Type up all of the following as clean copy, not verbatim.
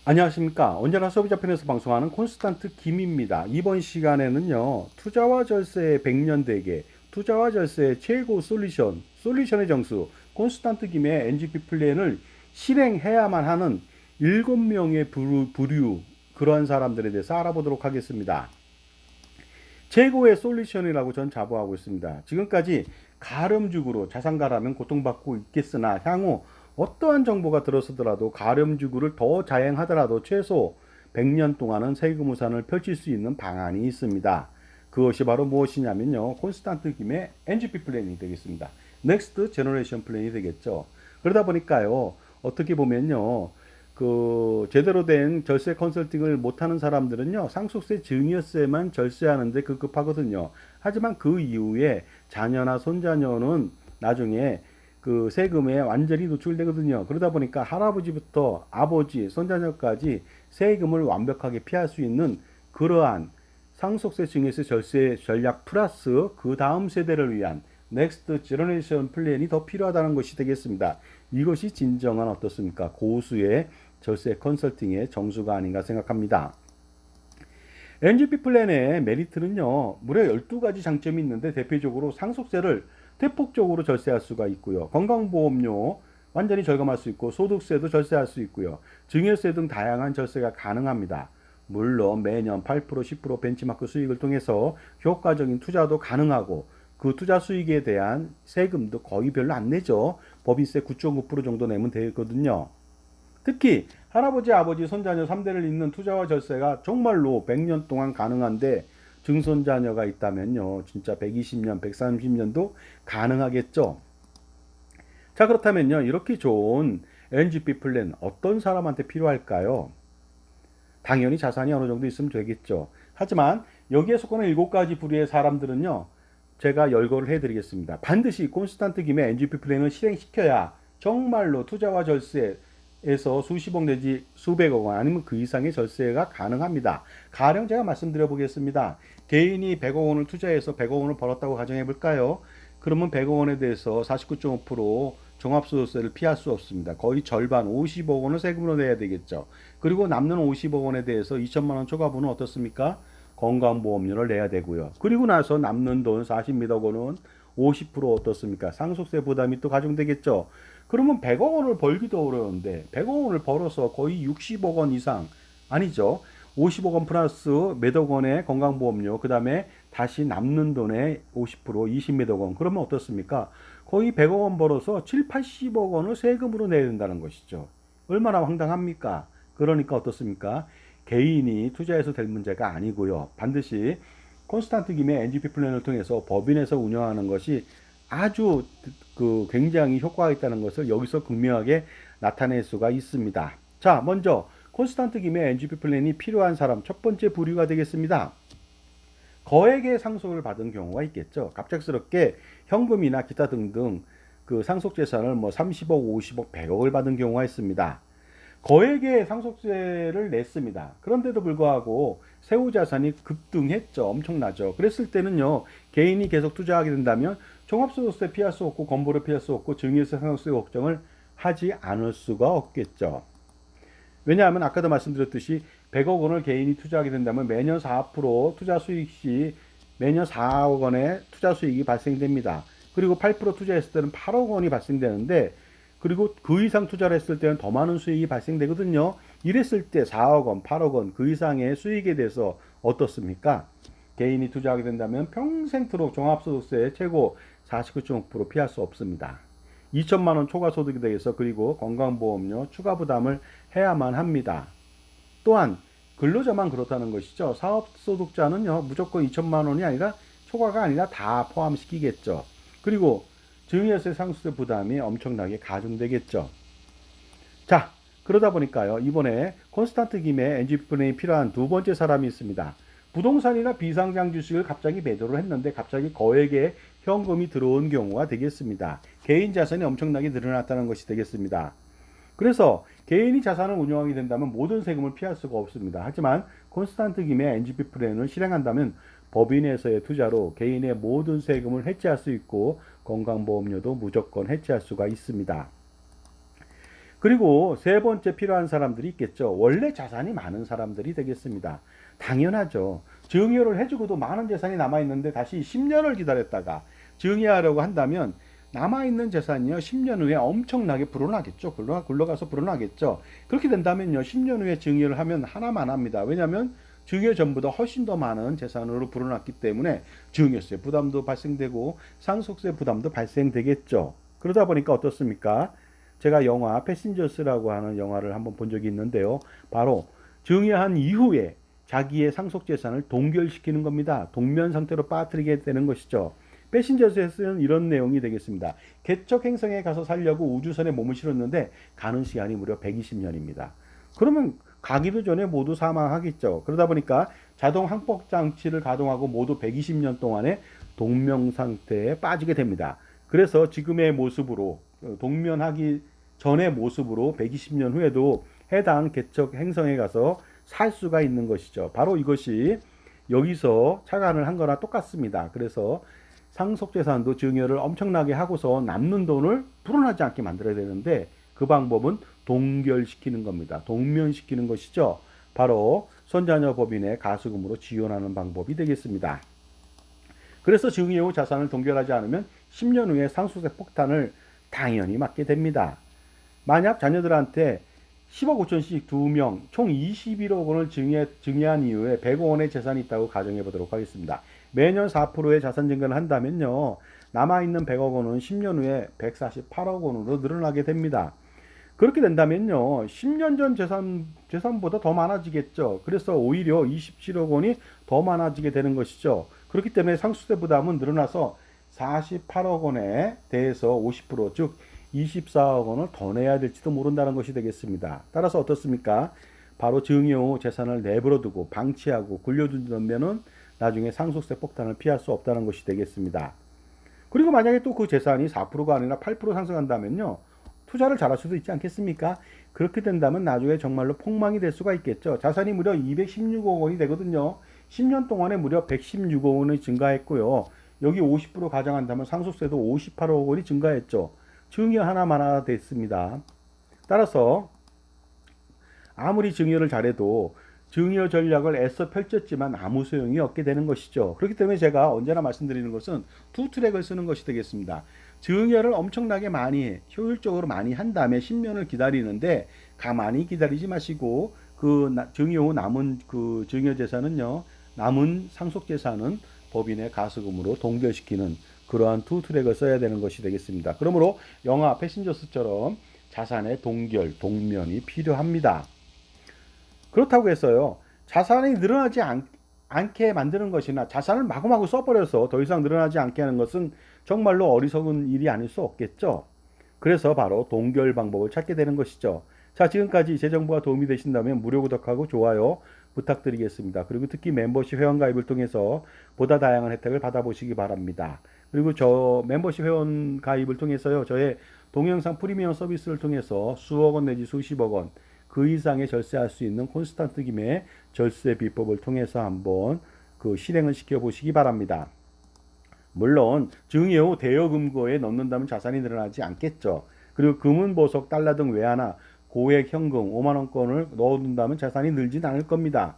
안녕하십니까. 언제나 서비자편에서 방송하는 콘스탄트 김입니다. 이번 시간에는요, 투자와 절세의 100년 대계, 투자와 절세의 최고 솔루션의 정수, 콘스탄트 김의 NGP 플랜을 실행해야만 하는 7명의 부류, 그러한 사람들에 대해서 알아보도록 하겠습니다. 최고의 솔루션이라고 전 자부하고 있습니다. 지금까지 가렴주구로 자산가라면 고통받고 있겠으나 향후 어떠한 정보가 들어서더라도 가렴주구를 더 자행하더라도 최소 100년 동안은 세금 우산을 펼칠 수 있는 방안이 있습니다. 그것이 바로 무엇이냐면요. 콘스탄트 김의 NGP 플랜이 되겠습니다. 넥스트 제너레이션 플랜이 되겠죠. 그러다 보니까요. 어떻게 보면요. 제대로 된 절세 컨설팅을 못하는 사람들은요 상속세 증여세만 절세하는데 급급하거든요. 하지만 그 이후에 자녀나 손자녀는 나중에 그 세금에 완전히 노출되거든요. 그러다 보니까 할아버지부터 아버지, 손자녀까지 세금을 완벽하게 피할 수 있는 그러한 상속세 증여세 절세 전략 플러스 그 다음 세대를 위한 넥스트 제너레이션 플랜이 더 필요하다는 것이 되겠습니다. 이것이 진정한 어떻습니까? 고수의 절세 컨설팅의 정수가 아닌가 생각합니다. NGP 플랜의 메리트는요, 무려 12가지 장점이 있는데 대표적으로 상속세를 대폭적으로 절세할 수가 있고요. 건강보험료 완전히 절감할 수 있고 소득세도 절세할 수 있고요. 증여세 등 다양한 절세가 가능합니다. 물론 매년 8%, 10% 벤치마크 수익을 통해서 효과적인 투자도 가능하고 그 투자 수익에 대한 세금도 거의 별로 안 내죠. 법인세 9.9% 정도 내면 되거든요. 특히 할아버지, 아버지, 손자녀 3대를 잇는 투자와 절세가 정말로 100년 동안 가능한데 증손자녀가 있다면요. 진짜 120년, 130년도 가능하겠죠. 자, 그렇다면요. 이렇게 좋은 NGP 플랜 어떤 사람한테 필요할까요? 당연히 자산이 어느 정도 있으면 되겠죠. 하지만 여기에 속하는 7가지 부류의 사람들은요. 제가 열거를 해드리겠습니다. 반드시 콘스탄트 김의 NGP 플랜을 실행시켜야 정말로 투자와 절세에서 수십억 내지 수백억 원 아니면 그 이상의 절세가 가능합니다. 가령 제가 말씀드려 보겠습니다. 개인이 100억 원을 투자해서 100억 원을 벌었다고 가정해 볼까요? 그러면 100억 원에 대해서 49.5% 종합소득세를 피할 수 없습니다. 거의 절반 50억 원을 세금으로 내야 되겠죠. 그리고 남는 50억 원에 대해서 2천만 원 초과분은 어떻습니까? 건강보험료를 내야 되고요. 그리고 나서 남는 돈 40억 원은 50% 어떻습니까? 상속세 부담이 또 가중되겠죠. 그러면 100억 원을 벌기도 어려운데 100억 원을 벌어서 거의 60억 원 이상 아니죠. 50억 원 플러스 몇억 원의 건강보험료 그 다음에 다시 남는 돈의 50% 20몇억 원 그러면 어떻습니까? 거의 100억 원 벌어서 7, 80억 원을 세금으로 내야 된다는 것이죠. 얼마나 황당합니까? 그러니까 어떻습니까? 개인이 투자해서 될 문제가 아니고요. 반드시 콘스탄트 김의 NGP 플랜을 통해서 법인에서 운영하는 것이 아주 굉장히 효과가 있다는 것을 여기서 극명하게 나타낼 수가 있습니다. 자, 먼저 콘스탄트 김의 NGP 플랜이 필요한 사람 첫 번째 부류가 되겠습니다. 거액의 상속을 받은 경우가 있겠죠. 갑작스럽게 현금이나 기타 등등 그 상속 재산을 뭐 30억, 50억, 100억을 받은 경우가 있습니다. 거액의 상속세를 냈습니다. 그런데도 불구하고 세후 자산이 급등했죠. 엄청나죠. 그랬을 때는요. 개인이 계속 투자하게 된다면 종합소득세 피할 수 없고 건보료 피할 수 없고 증여세 상속세 걱정을 하지 않을 수가 없겠죠. 왜냐하면 아까도 말씀드렸듯이 100억 원을 개인이 투자하게 된다면 매년 4% 투자 수익 시 매년 4억 원의 투자 수익이 발생됩니다. 그리고 8% 투자했을 때는 8억 원이 발생되는데 그리고 그 이상 투자를 했을 때는 더 많은 수익이 발생되거든요. 이랬을 때 4억 원, 8억 원 그 이상의 수익에 대해서 어떻습니까? 개인이 투자하게 된다면 평생토록 종합소득세 최고 49.5% 피할 수 없습니다. 2천만 원 초과 소득에 대해서 그리고 건강보험료 추가 부담을 해야만 합니다. 또한 근로자만 그렇다는 것이죠. 사업소득자는요 무조건 2천만 원이 아니라 초과가 아니라 다 포함시키겠죠. 그리고 증여세 상속세 부담이 엄청나게 가중되겠죠. 자, 그러다 보니까요 이번에 콘스탄트 김의 NGP 플랜이 필요한 두 번째 사람이 있습니다. 부동산이나 비상장 주식을 갑자기 매도를 했는데 갑자기 거액의 현금이 들어온 경우가 되겠습니다. 개인 자산이 엄청나게 늘어났다는 것이 되겠습니다. 그래서 개인이 자산을 운영하게 된다면 모든 세금을 피할 수가 없습니다. 하지만 콘스탄트 김의 NGP 플랜을 실행한다면 법인에서의 투자로 개인의 모든 세금을 해지할 수 있고 건강보험료도 무조건 해지할 수가 있습니다. 그리고 세 번째 필요한 사람들이 있겠죠. 원래 자산이 많은 사람들이 되겠습니다. 당연하죠. 증여를 해주고도 많은 재산이 남아있는데 다시 10년을 기다렸다가 증여하려고 한다면 남아있는 재산이요 10년 후에 엄청나게 불어나겠죠. 굴러가서 불어나겠죠. 그렇게 된다면요 10년 후에 증여를 하면 하나만 합니다. 왜냐하면 증여 전보다 훨씬 더 많은 재산으로 불어났기 때문에 증여세 부담도 발생되고 상속세 부담도 발생되겠죠. 그러다 보니까 어떻습니까? 제가 영화 패신저스라고 하는 영화를 한번 본 적이 있는데요. 바로 증여한 이후에 자기의 상속 재산을 동결시키는 겁니다. 동면 상태로 빠뜨리게 되는 것이죠. 패신저스에서는 이런 내용이 되겠습니다. 개척 행성에 가서 살려고 우주선에 몸을 실었는데 가는 시간이 무려 120년입니다. 그러면 가기도 전에 모두 사망하겠죠. 그러다 보니까 자동 항법 장치를 가동하고 모두 120년 동안의 동명 상태에 빠지게 됩니다. 그래서 지금의 모습으로 동면하기 전의 모습으로 120년 후에도 해당 개척 행성에 가서 살 수가 있는 것이죠. 바로 이것이 여기서 착안을 한 거나 똑같습니다. 그래서 상속재산도 증여를 엄청나게 하고서 남는 돈을 불어나지 않게 만들어야 되는데 그 방법은 동결시키는 겁니다. 동면시키는 것이죠. 바로 손자녀 법인의 가수금으로 지원하는 방법이 되겠습니다. 그래서 증여 후 자산을 동결하지 않으면 10년 후에 상속세 폭탄을 당연히 맞게 됩니다. 만약 자녀들한테 10억 5천씩 2명 총 21억 원을 증여한 이후에 100억 원의 재산이 있다고 가정해 보도록 하겠습니다. 매년 4%의 자산 증가를 한다면요. 남아있는 100억 원은 10년 후에 148억 원으로 늘어나게 됩니다. 그렇게 된다면요. 10년 전 재산보다 더 많아지겠죠. 그래서 오히려 27억 원이 더 많아지게 되는 것이죠. 그렇기 때문에 상속세 부담은 늘어나서 48억 원에 대해서 50%, 즉 24억 원을 더 내야 될지도 모른다는 것이 되겠습니다. 따라서 어떻습니까? 바로 증여 후 재산을 내버려 두고 방치하고 굴려둔다면은 나중에 상속세 폭탄을 피할 수 없다는 것이 되겠습니다. 그리고 만약에 또 그 재산이 4%가 아니라 8% 상승한다면요. 투자를 잘할 수도 있지 않겠습니까? 그렇게 된다면 나중에 정말로 폭망이 될 수가 있겠죠. 자산이 무려 216억 원이 되거든요. 10년 동안에 무려 116억 원이 증가했고요. 여기 50% 가정한다면 상속세도 58억 원이 증가했죠. 증여 하나만 하나 됐습니다. 따라서 아무리 증여를 잘해도 증여 전략을 애써 펼쳤지만 아무 소용이 없게 되는 것이죠. 그렇기 때문에 제가 언제나 말씀드리는 것은 두 트랙을 쓰는 것이 되겠습니다. 증여를 엄청나게 많이 효율적으로 많이 한 다음에 10년을 기다리는데 가만히 기다리지 마시고 그 증여 후 남은 그 증여 재산은요. 남은 상속 재산은 법인의 가수금으로 동결시키는 그러한 두 트랙을 써야 되는 것이 되겠습니다. 그러므로 영화 패신저스처럼 자산의 동결, 동면이 필요합니다. 그렇다고 해서요. 자산이 늘어나지 않게 만드는 것이나 자산을 마구마구 써버려서 더 이상 늘어나지 않게 하는 것은 정말로 어리석은 일이 아닐 수 없겠죠. 그래서 바로 동결 방법을 찾게 되는 것이죠. 자, 지금까지 제 정보가 도움이 되신다면 무료 구독하고 좋아요 부탁드리겠습니다. 그리고 특히 멤버십 회원 가입을 통해서 보다 다양한 혜택을 받아보시기 바랍니다. 그리고 저 멤버십 회원 가입을 통해서요. 저의 동영상 프리미엄 서비스를 통해서 수억 원 내지 수십억 원 그 이상의 절세할 수 있는 콘스탄트 김의 절세 비법을 통해서 한번 그 실행을 시켜 보시기 바랍니다. 물론 증여 후 대여금고에 넣는다면 자산이 늘어나지 않겠죠. 그리고 금은 보석 달러 등 외화나 고액 현금 5만 원권을 넣어둔다면 자산이 늘진 않을 겁니다.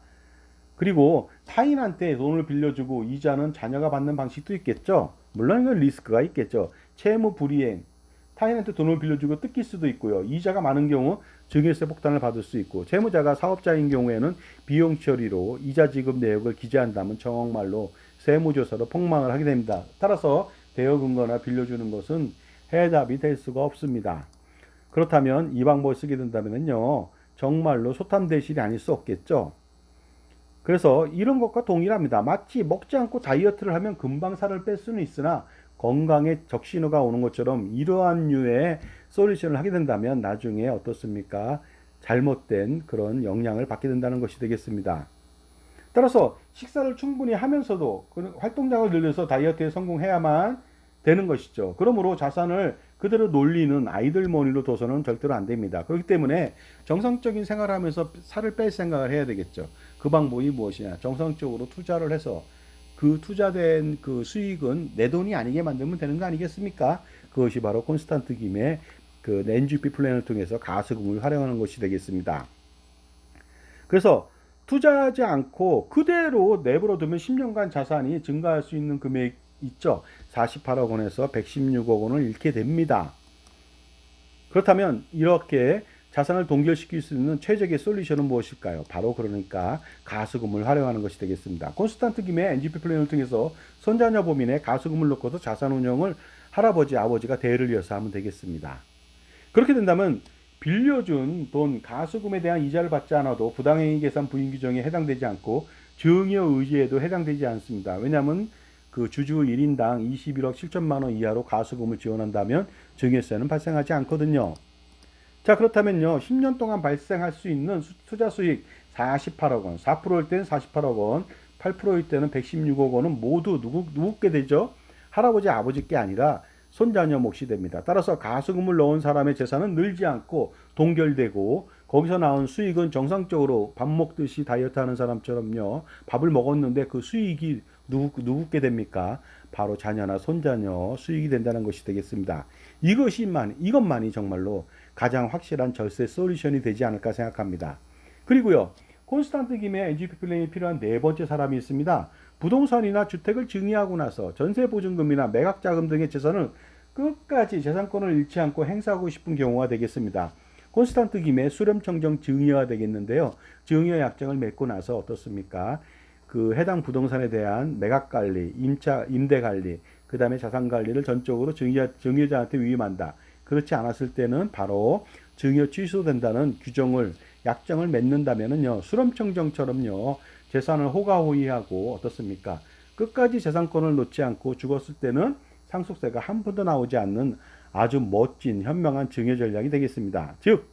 그리고 타인한테 돈을 빌려주고 이자는 자녀가 받는 방식도 있겠죠. 물론 이건 리스크가 있겠죠. 채무 불이행, 타인한테 돈을 빌려주고 뜯길 수도 있고요. 이자가 많은 경우 증여세 폭탄을 받을 수 있고 채무자가 사업자인 경우에는 비용 처리로 이자 지급 내역을 기재한다면 정말로 세무조사로 폭망을 하게 됩니다. 따라서 대여금고나 빌려주는 것은 해답이 될 수가 없습니다. 그렇다면 이 방법을 쓰게 된다면요. 정말로 소탐대실이 아닐 수 없겠죠. 그래서 이런 것과 동일합니다. 마치 먹지 않고 다이어트를 하면 금방 살을 뺄 수는 있으나 건강에 적신호가 오는 것처럼 이러한 류의 솔루션을 하게 된다면 나중에 어떻습니까? 잘못된 그런 영향을 받게 된다는 것이 되겠습니다. 따라서 식사를 충분히 하면서도 활동량을 늘려서 다이어트에 성공해야만 되는 것이죠. 그러므로 자산을 그대로 놀리는 아이들 머니로 둬서는 절대로 안 됩니다. 그렇기 때문에 정상적인 생활을 하면서 살을 뺄 생각을 해야 되겠죠. 그 방법이 무엇이냐? 정상적으로 투자를 해서 그 투자된 그 수익은 내 돈이 아니게 만들면 되는 거 아니겠습니까? 그것이 바로 콘스탄트 김의 그 NGP 플랜을 통해서 가수금을 활용하는 것이 되겠습니다. 그래서 투자하지 않고 그대로 내버려두면 10년간 자산이 증가할 수 있는 금액 있죠. 48억 원에서 116억 원을 잃게 됩니다. 그렇다면 이렇게 자산을 동결시킬 수 있는 최적의 솔루션은 무엇일까요? 바로 그러니까 가수금을 활용하는 것이 되겠습니다. 콘스탄트 김의 NGP 플랜을 통해서 손자녀 범인의 가수금을 넣고서 자산 운용을 할아버지, 아버지가 대를 이어서 하면 되겠습니다. 그렇게 된다면 빌려준 돈 가수금에 대한 이자를 받지 않아도 부당행위 계산 부인 규정에 해당되지 않고 증여 의지에도 해당되지 않습니다. 왜냐하면 그 주주 1인당 21억 7천만 원 이하로 가수금을 지원한다면 증여세는 발생하지 않거든요. 자, 그렇다면요, 10년 동안 발생할 수 있는 투자 수익 48억 원, 4%일 때는 48억 원, 8%일 때는 116억 원은 모두 누구께 되죠? 할아버지, 아버지께 아니라 손자녀 몫이 됩니다. 따라서 가수금을 넣은 사람의 재산은 늘지 않고 동결되고 거기서 나온 수익은 정상적으로 밥 먹듯이 다이어트 하는 사람처럼요, 밥을 먹었는데 그 수익이 누구께 됩니까? 바로 자녀나 손자녀 수익이 된다는 것이 되겠습니다. 이것만이 정말로 가장 확실한 절세 솔루션이 되지 않을까 생각합니다. 그리고요, 콘스탄트 김의 NGP 플랜이 필요한 네 번째 사람이 있습니다. 부동산이나 주택을 증여하고 나서 전세보증금이나 매각자금 등의 재산을 끝까지 재산권을 잃지 않고 행사하고 싶은 경우가 되겠습니다. 콘스탄트 김의 수렴청정 증여가 되겠는데요. 증여 약정을 맺고 나서 어떻습니까? 그 해당 부동산에 대한 매각관리, 임대관리, 그 다음에 자산관리를 전적으로 증여자한테 위임한다. 그렇지 않았을 때는 바로 증여 취소된다는 약정을 맺는다면은요, 수렴청정처럼요, 재산을 호가호위하고 어떻습니까? 끝까지 재산권을 놓지 않고 죽었을 때는 상속세가 한 푼도 나오지 않는 아주 멋진 현명한 증여 전략이 되겠습니다. 즉,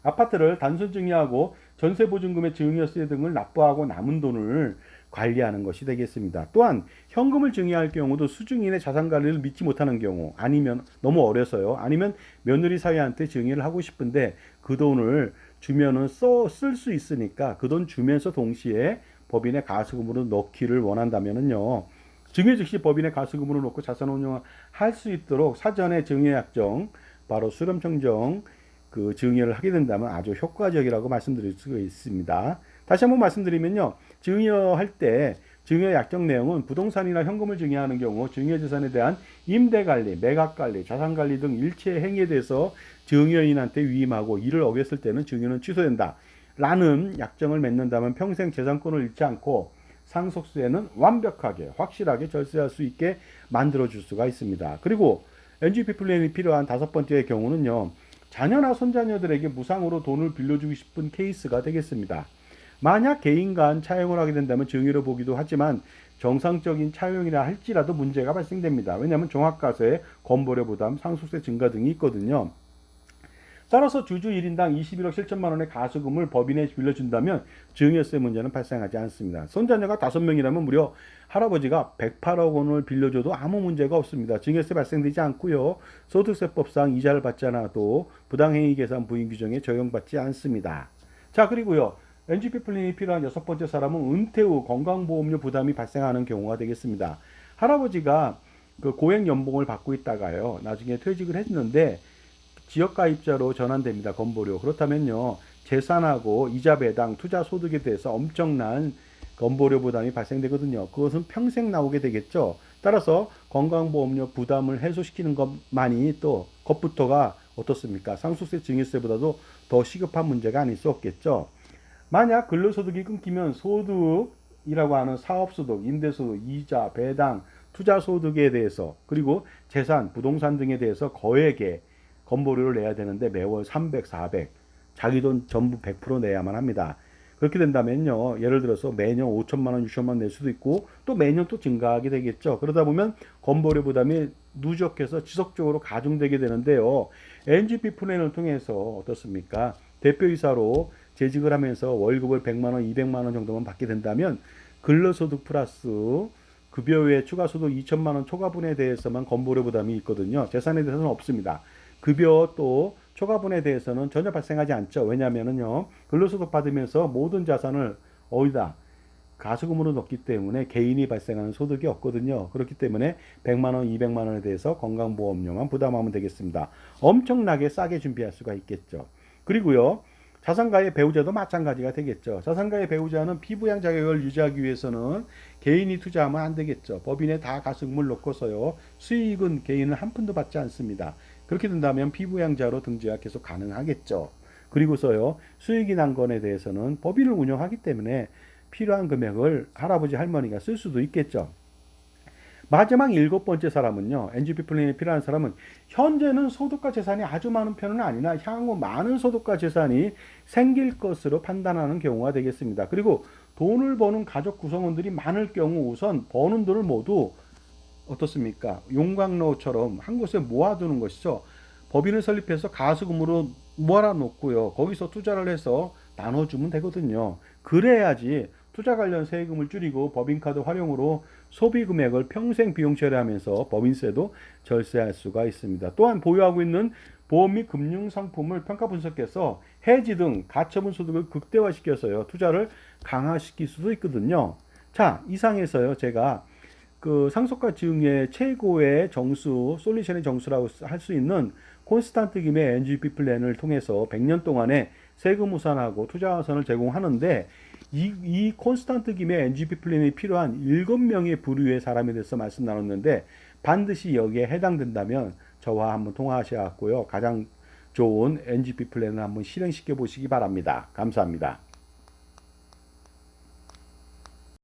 아파트를 단순 증여하고 전세보증금의 증여세 등을 납부하고 남은 돈을 관리하는 것이 되겠습니다. 또한 현금을 증여할 경우도 수증인의 자산관리를 믿지 못하는 경우, 아니면 너무 어려서요, 아니면 며느리 사위한테 증여를 하고 싶은데 그 돈을 주면은 쓸 수 있으니까 그 돈 주면서 동시에 법인의 가수금으로 넣기를 원한다면은요, 증여 즉시 법인의 가수금으로 넣고 자산 운용을 할 수 있도록 사전에 증여약정, 바로 수렴청정 그 증여를 하게 된다면 아주 효과적이라고 말씀드릴 수가 있습니다. 다시 한번 말씀드리면요, 증여할 때 증여 약정 내용은 부동산이나 현금을 증여하는 경우 증여재산에 대한 임대관리, 매각관리, 자산관리 등 일체 행위에 대해서 증여인한테 위임하고 이를 어겼을 때는 증여는 취소된다 라는 약정을 맺는다면 평생 재산권을 잃지 않고 상속세는 완벽하게 확실하게 절세할 수 있게 만들어줄 수가 있습니다. 그리고 NGP 플랜이 필요한 다섯 번째의 경우는요, 자녀나 손자녀들에게 무상으로 돈을 빌려주고 싶은 케이스가 되겠습니다. 만약 개인 간 차용을 하게 된다면 증여로 보기도 하지만 정상적인 차용이라 할지라도 문제가 발생됩니다. 왜냐하면 종합과세, 건보료 부담, 상속세 증가 등이 있거든요. 따라서 주주 1인당 21억 7천만 원의 가수금을 법인에 빌려준다면 증여세 문제는 발생하지 않습니다. 손자녀가 5명이라면 무려 할아버지가 108억 원을 빌려줘도 아무 문제가 없습니다. 증여세 발생되지 않고요. 소득세법상 이자를 받지 않아도 부당행위 계산 부인 규정에 적용받지 않습니다. 자, 그리고요, NGP 플랜이 필요한 여섯 번째 사람은 은퇴 후 건강보험료 부담이 발생하는 경우가 되겠습니다. 할아버지가 그 고액 연봉을 받고 있다가요, 나중에 퇴직을 했는데 지역가입자로 전환됩니다. 건보료. 그렇다면요, 재산하고 이자 배당, 투자 소득에 대해서 엄청난 건보료 부담이 발생되거든요. 그것은 평생 나오게 되겠죠. 따라서 건강보험료 부담을 해소시키는 것만이 또 것부터가 어떻습니까? 상속세 증여세보다도 더 시급한 문제가 아닐 수 없겠죠. 만약 근로소득이 끊기면 소득이라고 하는 사업소득, 임대소득, 이자, 배당, 투자소득에 대해서, 그리고 재산, 부동산 등에 대해서 거액의 건보료를 내야 되는데 매월 300, 400, 자기 돈 전부 100% 내야만 합니다. 그렇게 된다면요, 예를 들어서 매년 5천만 원, 6천만 원 낼 수도 있고 또 매년 또 증가하게 되겠죠. 그러다 보면 건보료 부담이 누적해서 지속적으로 가중되게 되는데요, NGP 플랜을 통해서 어떻습니까? 대표이사로 재직을 하면서 월급을 100만 원, 200만 원 정도만 받게 된다면 근로소득 플러스 급여 외 추가소득 2천만 원 초과분에 대해서만 건보료 부담이 있거든요. 재산에 대해서는 없습니다. 급여 또 초과분에 대해서는 전혀 발생하지 않죠. 왜냐하면요, 근로소득 받으면서 모든 자산을 어디다 가수금으로 넣기 때문에 개인이 발생하는 소득이 없거든요. 그렇기 때문에 100만 원, 200만 원에 대해서 건강보험료만 부담하면 되겠습니다. 엄청나게 싸게 준비할 수가 있겠죠. 그리고요. 자산가의 배우자도 마찬가지가 되겠죠. 자산가의 배우자는 피부양 자격을 유지하기 위해서는 개인이 투자하면 안 되겠죠. 법인에 다 가수금을 넣고서요. 수익은 개인은 한 푼도 받지 않습니다. 그렇게 된다면 피부양자로 등재가 계속 가능하겠죠. 그리고서요. 수익이 난 건에 대해서는 법인을 운영하기 때문에 필요한 금액을 할아버지 할머니가 쓸 수도 있겠죠. 마지막 일곱 번째 사람은요. NGP 플랜이 필요한 사람은 현재는 소득과 재산이 아주 많은 편은 아니나 향후 많은 소득과 재산이 생길 것으로 판단하는 경우가 되겠습니다. 그리고 돈을 버는 가족 구성원들이 많을 경우 우선 버는 돈을 모두 어떻습니까? 용광로처럼 한 곳에 모아두는 것이죠. 법인을 설립해서 가수금으로 모아놓고요. 거기서 투자를 해서 나눠주면 되거든요. 그래야지 투자 관련 세금을 줄이고 법인카드 활용으로 소비 금액을 평생 비용 처리하면서 법인세도 절세할 수가 있습니다. 또한 보유하고 있는 보험 및 금융 상품을 평가 분석해서 해지 등 가처분 소득을 극대화시켜서요. 투자를 강화시킬 수도 있거든요. 자, 이상해서요. 제가 그 상속과 증의 최고의 정수, 솔루션의 정수라고 할 수 있는 콘스탄트 김의 NGP 플랜을 통해서 100년 동안의 세금 우산하고 투자 우산을 제공하는데 이 콘스탄트 김의 NGP 플랜이 필요한 7명의 부류의 사람에 대해서 말씀 나눴는데 반드시 여기에 해당된다면 저와 한번 통화하셔야 하고요. 가장 좋은 NGP 플랜을 한번 실행시켜 보시기 바랍니다. 감사합니다.